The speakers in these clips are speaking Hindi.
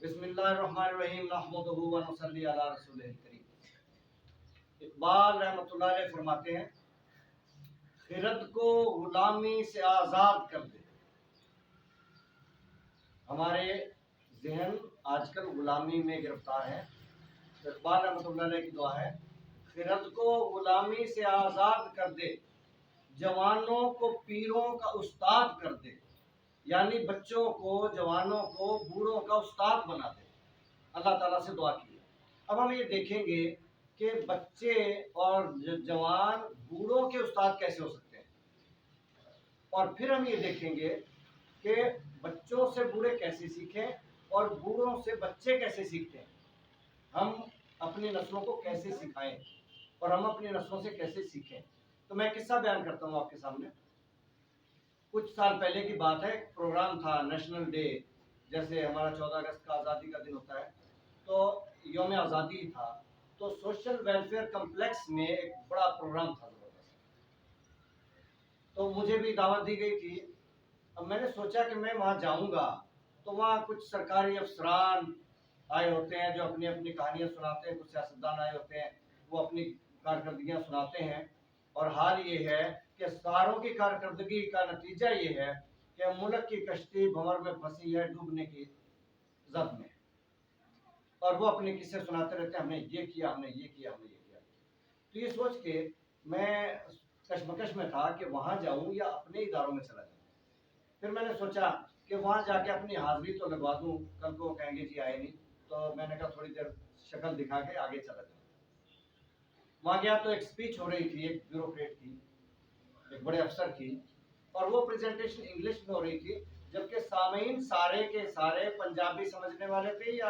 बिस्मिल्लाहिर्रहमानिर्रहीम नहमदुहु व नसल्ली अला रसूलिल करीम। इकबाल रहमतुल्लाह अलैह फरमाते हैं, खिरद को गुलामी से आज़ाद कर दे। हमारे जहन आजकल गुलामी में गिरफ्तार है। इकबाल रहमतुल्लाह अलैह की दुआ है, खिरद को गुलामी से आज़ाद कर दे, जवानों को पीरों का उस्ताद कर दे। यानी बच्चों को, जवानों को बूढ़ों का उस्ताद बना दे। अल्लाह ताला से दुआ की। अब हम ये देखेंगे कि बच्चे और जवान बूढ़ों के उस्ताद कैसे हो सकते हैं, और फिर हम ये देखेंगे कि बच्चों से बूढ़े कैसे सीखें और बूढ़ों से बच्चे कैसे सीखते हैं। हम अपनी नस्लों को कैसे सिखाएं और हम अपनी नस्लों से कैसे सीखें। तो मैं किस्सा बयान करता हूँ आपके सामने। कुछ साल पहले की बात है, एक प्रोग्राम था नेशनल डे, जैसे हमारा 14 अगस्त का आज़ादी का दिन होता है, तो यौम आज़ादी था। तो सोशल वेलफेयर कम्प्लेक्स में एक बड़ा प्रोग्राम था ज़बरदस्त। तो मुझे भी दावत दी गई थी। अब मैंने सोचा कि मैं वहाँ जाऊँगा, तो वहाँ कुछ सरकारी अफसरान आए होते हैं जो अपनी अपनी कहानियाँ सुनाते हैं, कुछ सियासतदान आए होते हैं, वो अपनी कारकर्दगियाँ सुनाते हैं। और हाल ये है कि सारों की कारकर्दगी का नतीजा ये है कि मुल्क की कश्ती भंवर में फंसी है, डूबने की जद में। और वो अपने किस्से सुनाते रहते हैं, हमने ये किया, हमने ये किया, हमने ये किया। तो ये सोच के मैं कश्मकश में था कि वहाँ जाऊँ या अपने इदारों में चला जाऊँ। फिर मैंने सोचा कि वहाँ जाके अपनी हाजिरी तो लगवा दूँ, कल को कहेंगे जी आए नहीं। तो मैंने कहा थोड़ी देर शक्ल दिखा के आगे चला जाऊँ। वहाँ गया तो एक स्पीच हो रही थी, एक ब्यूरोक्रेट की, एक बड़े अफसर की, और वो प्रेजेंटेशन इंग्लिश में हो रही थी, जबकि सामीन सारे के सारे पंजाबी समझने वाले थे या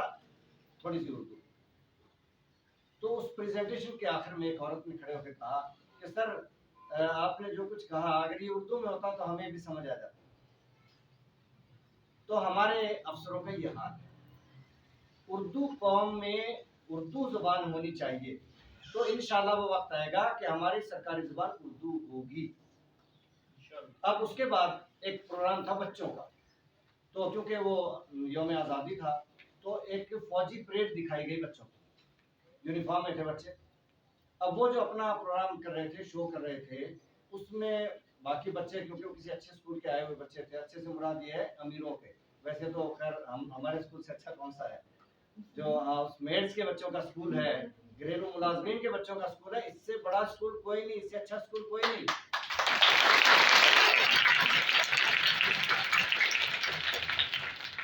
थोड़ी सी उर्दू। तो उस प्रेजेंटेशन के आखिर में एक औरत ने खड़े होकर कहा कि सर आपने जो कुछ कहा अगर ये उर्दू में होता तो हमें भी समझ आ जाता। तो हमारे अफसरों का ये हाल है। उर्दू कौम में उर्दू जुबान होनी चाहिए, तो इंशाल्लाह वो वक्त आएगा कि हमारी सरकारी जुबान उर्दू होगी। अब उसके बाद एक प्रोग्राम था बच्चों का, तो क्योंकि वो यौम आज़ादी था, तो एक फौजी परेड दिखाई गई बच्चों की, यूनिफॉर्म में थे बच्चे। अब वो जो अपना प्रोग्राम कर रहे थे, शो कर रहे थे, उसमें बाकी बच्चे, क्योंकि वो किसी अच्छे स्कूल के आए हुए बच्चे थे, अच्छे से मुराद ये है अमीरों के, वैसे तो खैर हम हमारे स्कूल से अच्छा कौन सा है, जो हाउस मेड्स के बच्चों का स्कूल है, घरेलू मुलाजमीन के बच्चों का स्कूल है, इससे बड़ा स्कूल कोई नहीं, इससे अच्छा स्कूल कोई नहीं।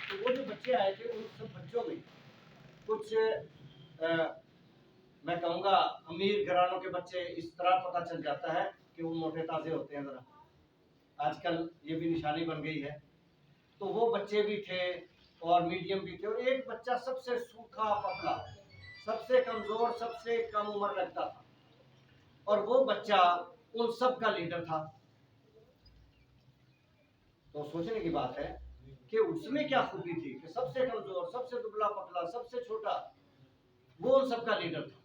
तो वो जो बच्चे आए थे उन सब बच्चों में कुछ मैं कहूँगा अमीर घरानों के बच्चे, इस तरह पता चल जाता है कि वो मोटे ताजे होते हैं, जरा आजकल ये भी निशानी बन गई है। तो वो बच्चे भी थे और मीडियम भी थे, और एक बच्चा सबसे सूखा पतला, सबसे कमजोर, सबसे कम उम्र लगता था, और वो बच्चा उन सब का लीडर था। तो सोचने की बात है कि उसमें क्या खूबी थी कि सबसे कमजोर, सबसे दुबला पतला, सबसे छोटा, वो उन सबका लीडर था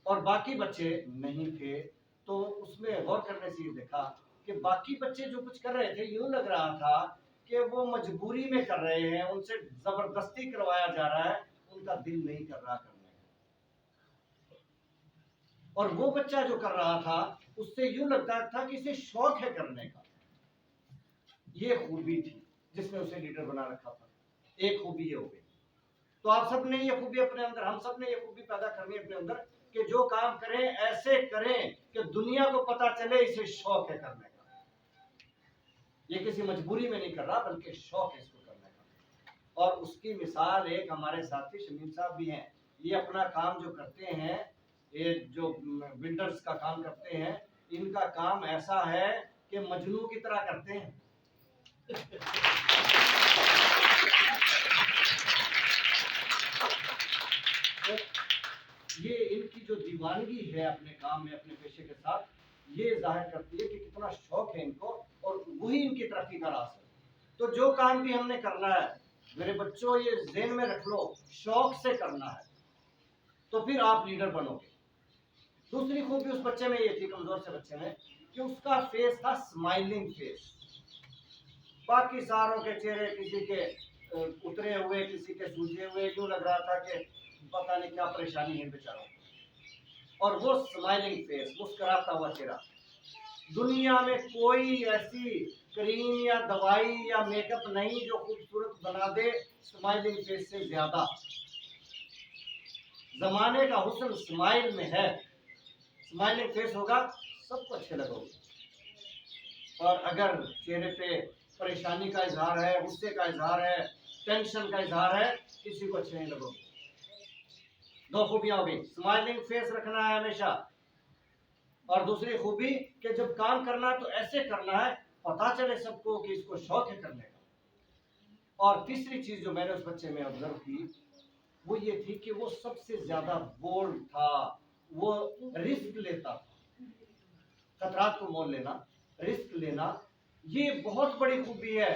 और बाकी बच्चे नहीं थे। तो उसमें गौर करने से ये देखा कि बाकी बच्चे जो कुछ कर रहे थे, यूं लग रहा था कि वो मजबूरी में कर रहे हैं, उनसे जबरदस्ती करवाया जा रहा है, उनका दिल नहीं कर रहा करने का। और वो बच्चा जो कर रहा था उससे यूं लगता था कि इसे शौक है करने का। ये खूबी थी जिसने उसे लीडर बना रखा था। एक खूबी ये हो गई। तो आप सब ने ये खूबी अपने अंदर, हम सब ने ये खूबी पैदा करनी है अपने अंदर कि जो काम करें ऐसे करें कि दुनिया को पता चले इसे शौक है करने का। ये किसी मजबूरी में नहीं कर रहा, बल्कि शौक है इसको करने का। और उसकी मिसाल एक हमारे साथी शमीम साहब भी हैं। ये अपना काम जो करते हैं, ये जो बिल्डर्स का काम करते हैं, इनका काम ऐसा है कि मजनू की तरह करते हैं। तो ये इनकी जो दीवानगी है अपने काम में, अपने पेशे के साथ, ये जाहिर करती है कि कितना शौक है इनको, और वही इनकी तरक्की का रास्ता है। तो जो काम भी हमने करना है मेरे बच्चों, ये ज़हन में रख लो, शौक से करना है, तो फिर आप लीडर बनोगे। दूसरी खूबी उस बच्चे में ये थी, कमजोर से बच्चे में, कि उसका फेस था स्माइलिंग फेस। बाकी सारों के चेहरे किसी के उतरे हुए, किसी के सूजे हुए, यूं लग रहा था कि पता नहीं क्या परेशानी है बेचारों को। और वो स्माइलिंग फेस, मुस्कुराता हुआ चेहरा। दुनिया में कोई ऐसी क्रीम या दवाई या मेकअप नहीं जो खूबसूरत बना दे स्माइलिंग फेस से ज्यादा। जमाने का हुस्न स्माइल में है। स्माइलिंग फेस होगा सबको अच्छे लगोगे। और अगर चेहरे पे परेशानी का इजहार है, गुस्से का इजहार है, टेंशन का इजहार है, किसी को अच्छे नहीं लगोगे। दो खूबियां हो गई, स्माइलिंग फेस रखना है हमेशा, और दूसरी खूबी कि जब काम करना है तो ऐसे करना है पता चले सबको कि इसको शौक है करने का। और तीसरी चीज जो मैंने उस बच्चे में ऑब्जर्व की वो ये थी कि वो सबसे ज्यादा बोल्ड था, वो रिस्क लेता था। खतरात को मोल लेना, रिस्क लेना, ये बहुत बड़ी खूबी है।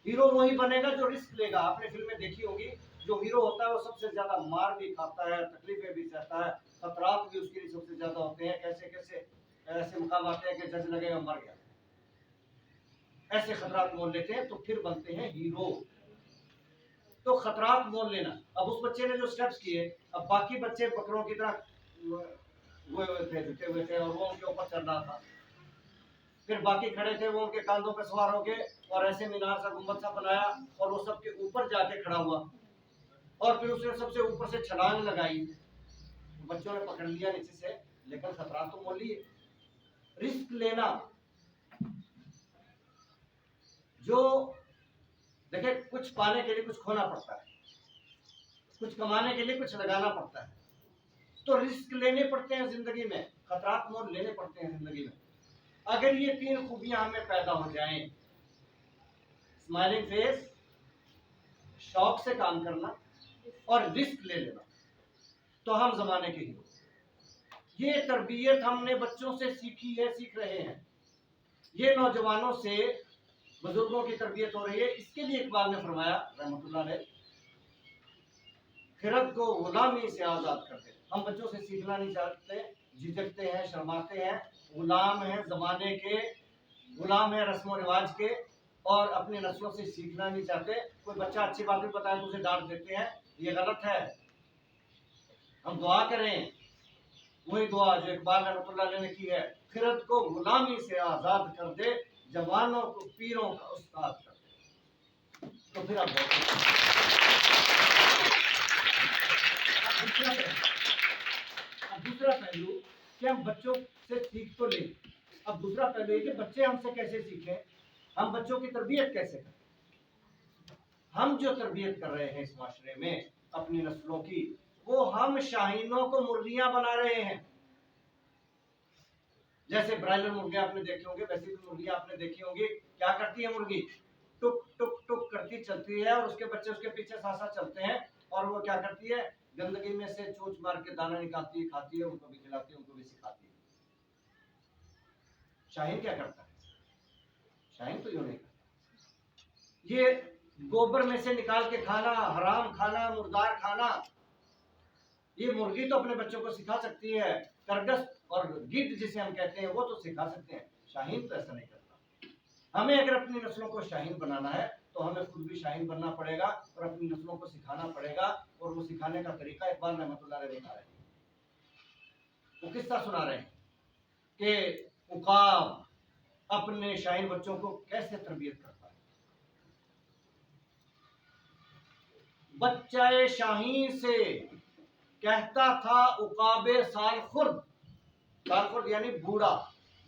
हीरो वही बनेगा जो रिस्क लेगा। आपने फिल्में देखी होगी, जो हीरो होता है वो सबसे ज्यादा मार भी खाता है, तकलीफें भी सहता है, खतरात भी उसके लिए सबसे ज्यादा होते हैं। कैसे कैसे ऐसे मुकाम आते हैं कि जज लगेगा मर गया, ऐसे खतरात मोल लेते हैं तो फिर बनते हैं हीरो। तो खतरात मोल लेना। अब उस बच्चे ने जो स्टेप्स किए, अब बाकी बच्चे बकरों की तरह हुए थे, झुके हुए थे, और वो उनके ऊपर चल रहा था। फिर बाकी खड़े थे, वो उनके कांधों पर सवार होके और ऐसे मीनार सा गुंबद सा बनाया और वो सबके ऊपर जाके खड़ा हुआ, और फिर उसने सबसे ऊपर से छलांग लगाई। बच्चों ने पकड़ लिया नीचे से, लेकिन खतरा तो मोल लिए। रिस्क लेना, जो देखे कुछ पाने के लिए कुछ खोना पड़ता है, कुछ कमाने के लिए कुछ लगाना पड़ता है, तो रिस्क लेने पड़ते हैं जिंदगी में, खतरात मोल लेने पड़ते हैं जिंदगी में। अगर ये तीन खूबियां हमें पैदा हो जाएं, स्माइलिंग फेस, शौक से काम करना और रिस्क ले लेना, तो हम जमाने के हीरो। ये तरबियत हमने बच्चों से सीखी है, सीख रहे हैं। ये नौजवानों से बुजुर्गों की तरबियत हो रही है। इसके लिए इकबाल ने फरमाया रहमतुल्लाह अलैह, खिरत को गुलामी से आजाद कर दे। हम बच्चों से सीखना नहीं चाहते, झिझकते हैं, शर्माते हैं, गुलाम हैं जमाने के, गुलाम है रस्म रिवाज के, और अपनी नस्लों से सीखना नहीं चाहते। कोई बच्चा अच्छी बात भी बताए तो उसे डांट देते हैं, ये गलत है। हम दुआ करें वही दुआ जो इकबाल रहमतुल्लाह अलैह ने की है, खिरत को गुलामी से आजाद कर दे, जवानों को पीरों का उस्ताद कर दे। तो फिर आप दूसरा पहलू कि हम बच्चों से सीख तो लें। अब दूसरा पहलू है कि बच्चे हमसे कैसे सीखें, हम बच्चों की तरबियत कैसे करें। हम जो तरबियत कर रहे हैं इस माशरे में अपनी नस्लों की, वो हम शाहीनों को मुर्गियां बना रहे हैं। जैसे ब्रायलर मुर्गियां आपने देखी होंगी, वैसी भी मुर्गियां आपने देखी होंगी। क्या करती है मुर्गी? टुक टुक टुक करती चलती है, और उसके बच्चे उसके पीछे साथ साथ चलते हैं, और वो क्या करती है, गंदगी में से चोंच मार के दाना निकालती है, खाती है, उनको भी खिलाती है, उनको भी सिखाती है। शाहीन क्या करता है? शाहीन तो यूं नहीं करता। ये गोबर में से निकाल के खाना, हराम खाना, मुर्दार खाना, ये मुर्गी तो अपने बच्चों को सिखा सकती है। करगस और गिद्ध जिसे हम कहते हैं वो तो सिखा सकते हैं, शाहीन तो ऐसा नहीं करता। हमें अगर अपनी नस्लों को शाहीन बनाना है तो हमें खुद भी शाहीन बनना पड़ेगा और अपनी नस्लों को सिखाना पड़ेगा। और वो सिखाने का तरीका इकबाल रहमतुल्लाह अलैह बता रहे हैं। वो किस्सा सुना रहे हैं कि उकाब अपने शाहीन बच्चों को कैसे तरबियत करता है। बच्चा शाहीन से कहता था उकाबे साल खुर्द, साल खुर्द यानी बूढ़ा,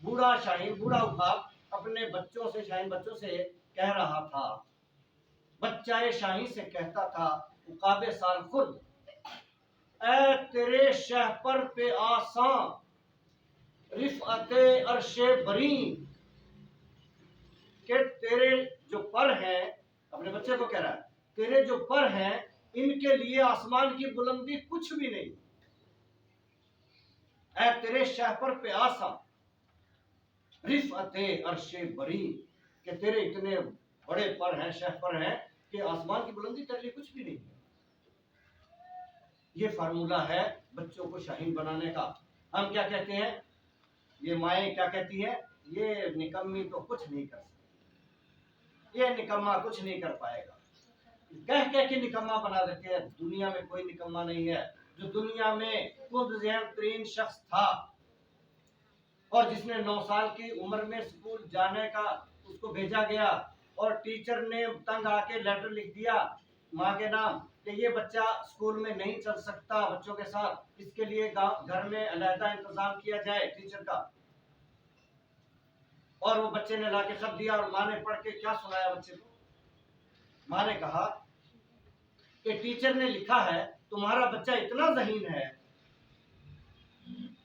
बूढ़ा शाहीन, बूढ़ा उकाब अपने बच्चों से, शाहीन बच्चों से कह रहा था। बच्चा शाहीन से कहता था उकाबे साल खुर्द, ऐ तेरे शहपर पे आसान रिफ़अते अर्शे बरी, के तेरे जो पर हैं, अपने बच्चे को कह रहा है, तेरे जो पर हैं इनके लिए आसमान की बुलंदी कुछ भी नहीं। ऐ तेरे शहपर पे आसा रिफ़अते अर्शे बरी, के तेरे इतने बड़े पर हैं, शहपर हैं कि आसमान की बुलंदी तेरे लिए कुछ भी नहीं है। ये फार्मूला है बच्चों को शाहीन बनाने का। हम क्या कहते हैं, ये माएँ क्या कहती है, ये निकम्मी तो कुछ नहीं कर सकती, ये निकम्मा कुछ नहीं कर पाएगा, कह कह के निकम्मा बना देते हैं। दुनिया में कोई निकम्मा नहीं है। जो दुनिया में खुद ज़हन तरीन शख्स था और जिसने 9 साल की उम्र में स्कूल जाने का उसको भेजा गया और टीचर ने तंग आके लेटर लिख दिया माँ के नाम कि ये बच्चा स्कूल में नहीं चल सकता बच्चों के साथ, इसके लिए घर में अलहदा इंतजाम किया जाए टीचर का। और वो बच्चे ने लाके खत दिया और माँ ने पढ़ के क्या सुनाया बच्चे को? माँ ने कहा कि टीचर ने लिखा है तुम्हारा बच्चा इतना ज़हीन है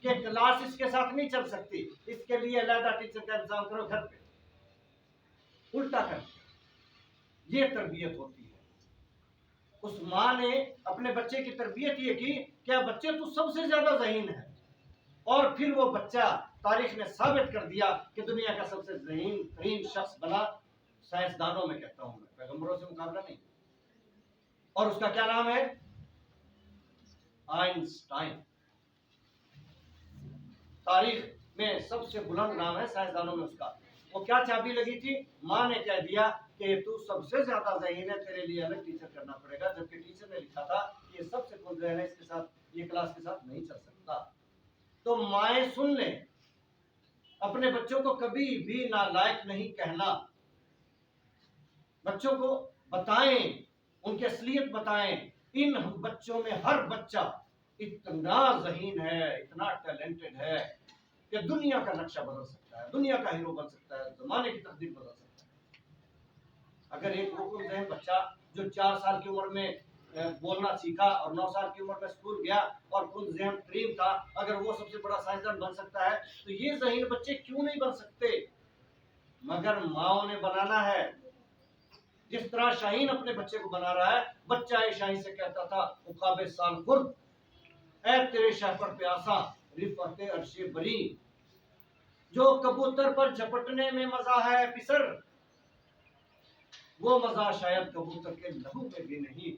कि क्लास इसके साथ नहीं चल सकती, इसके लिए अलहदा टीचर का इंतजाम करो घर पे। उल्टा कर, ये तरबियत होती है। उस माँ ने अपने बच्चे की तरबियत ये की क्या बच्चे तू सबसे ज्यादा ज़हीन है, और फिर वो बच्चा तारीख ने साबित कर दिया कि दुनिया का सबसे ज़हीन तरीन शख्स बना। साइंसदानों में कहता हूं मैं, पैगंबरों से मुकाबला नहीं। और उसका क्या नाम है? आइंस्टाइन। तारीख में सबसे बुलंद नाम है साइंसदानों में उसका। वो क्या चाबी लगी थी? माँ ने कह दिया कि तू सबसे ज्यादा ज़हीन है, तेरे लिए अलग टीचर करना पड़ेगा, जबकि टीचर ने लिखा था कि ये सबसे कम ज़हीन है, इसके साथ ये क्लास के साथ नहीं चल सकता। तो माएँ सुन लें, अपने बच्चों को कभी भी नालायक नहीं कहना। बच्चों को बताएं, उनकी असलियत बताएं। इन बच्चों में हर बच्चा इतना ज़हीन है, इतना टैलेंटेड है कि दुनिया का नक्शा बदल सकता है, दुनिया का हीरो बन सकता है, जमाने की तकदीर बदल सकता है। अगर एक रुकुन ज़हन बच्चा जो 4 साल की उम्र में बोलना सीखा और 9 साल की उम्र में स्कूल गया और खुद ज़हन तरीन था, अगर वो सबसे बड़ा साइंसदान बन सकता है तो ये ज़हीन बच्चे क्यों नहीं बन सकते? मगर माओ ने बनाना है। जिस तरह शाहीन अपने बच्चे को बना रहा है, बच्चा एक शाहीन से कहता था उकाबे साल खुर्द, ऐ तेरे शाह पर प्यासा रिफते अर्शे बरी। जो कबूतर पर झपटने में मजा है पिसर, वो मजा शायद कबूतर के लहू में भी नहीं।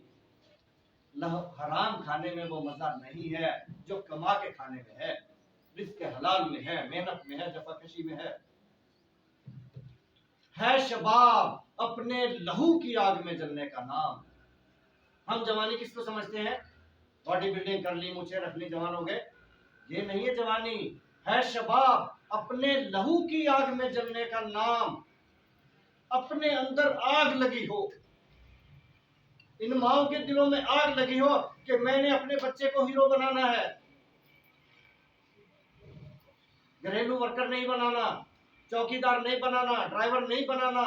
हराम खाने में वो मजा नहीं है जो कमा के खाने में है, रिज़्क़ हलाल में है, मेहनत में है, जफाकशी में है शबाब अपने लहू की आग में जलने का नाम। हम जवानी किसको समझते हैं? बॉडी बिल्डिंग कर ली, मूछें रख ली, जवान हो गए, ये नहीं है जवानी। है शबाब अपने लहू की आग में जलने का नाम। अपने अंदर आग लगी हो, इन माओं के दिलों में आग लगी हो कि मैंने अपने बच्चे को हीरो बनाना है, घरेलू वर्कर नहीं बनाना, चौकीदार नहीं बनाना, ड्राइवर नहीं बनाना,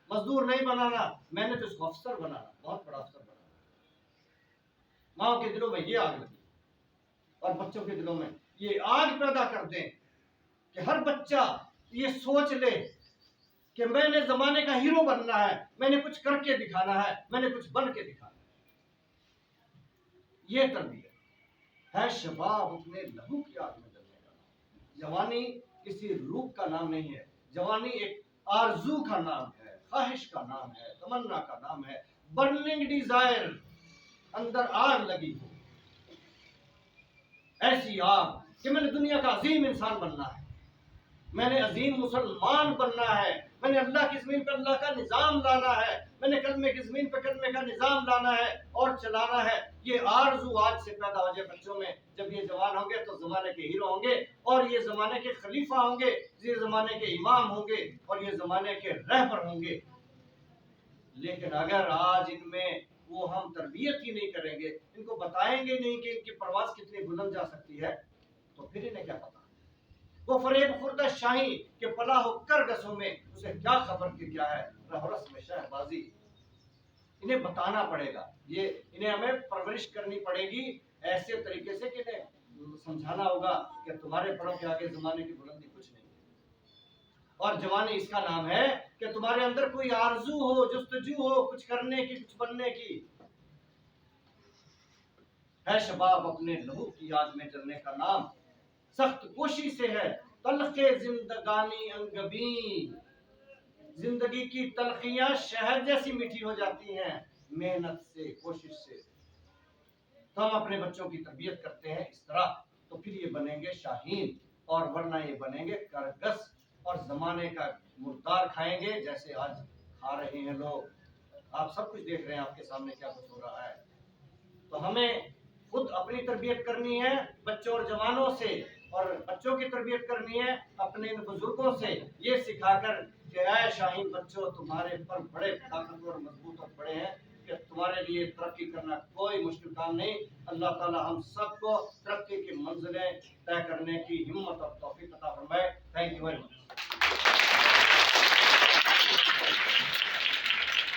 मजदूर नहीं बनाना, मैंने तो इसको अफसर बनाना, बहुत बड़ा अफसर बनाना। माओ के दिलों में ये आग लगी और बच्चों के दिलों में ये आग पैदा कर दें कि हर बच्चा ये सोच ले कि मैंने जमाने का हीरो बनना है, मैंने कुछ करके दिखाना है, मैंने कुछ बन के दिखाना है। ये तरबियत है शबाब अपने लहू की आग में जलने का नाम। जवानी किसी रूप का नाम नहीं है, जवानी एक आरजू का नाम है, ख्वाहिश का नाम है, तमन्ना का नाम है, बर्निंग डिजायर, अंदर आग लगी हो, ऐसी आग कि मैंने दुनिया का अजीम इंसान बनना है, मैंने अजीम मुसलमान बनना है, मैंने अल्लाह की ज़मीन पर अल्लाह का निज़ाम लाना है, मैंने कलमे की ज़मीन पर कलमे का निज़ाम लाना है और चलाना है। ये आरज़ू आज से पैदा हो जाए बच्चों में। जब ये जवान होंगे तो ज़माने के हीरो होंगे और ये ज़माने के खलीफा होंगे, ये ज़माने के इमाम होंगे और ये ज़माने के रहबर होंगे। लेकिन अगर आज इनमें वो हम तरबियत ही नहीं करेंगे, इनको बताएंगे नहीं कि इनकी परवाज़ कितनी बुलंद जा सकती है, तो फिर इन्हें क्या पता? वो फरेब खुर्दा शाही के पला हो कर गसों में उसे क्या खबर कि क्या है रहरस में शहबाजी। इन्हें बताना पड़ेगा, ये इन्हें हमें परवरिश करनी पड़ेगी ऐसे तरीके से कि इन्हें समझाना होगा कि तुम्हारे बड़ों के आगे जमाने की बुलंदी कुछ नहीं है। और जवानी इसका नाम है कि तुम्हारे अंदर कोई आरजू हो, जुस्तजू हो कुछ करने की, कुछ बनने की। है शबाब अपने लहू की आग में जलने का नाम, सख्त कोशी से है तलखे जिंदगानी अंगबी। जिंदगी की तलखियां शहद जैसी मीठी हो जाती हैं मेहनत से, कोशिश से। तो हम अपने बच्चों की तरबियत करते हैं इस तरह, तो फिर ये बनेंगे शाहीन, और वरना ये बनेंगे करगस और जमाने का मुर्दार खाएंगे जैसे आज खा रहे हैं लोग। आप सब कुछ देख रहे हैं, आपके सामने क्या कुछ हो रहा है। तो हमें खुद अपनी तरबियत करनी है बच्चों और जवानों से, और बच्चों की तरबियत करनी है अपने इन बुजुर्गों से, ये सिखाकर कि ऐ शाहीन बच्चों, तुम्हारे पर बड़े ताकतवर मजबूत और बड़े हैं कि तुम्हारे लिए तरक्की करना कोई मुश्किल काम नहीं। अल्लाह ताला हम सबको तरक्की की मंजिलें तय करने की हिम्मत और तौफीक अता फरमाए। Thank you very much.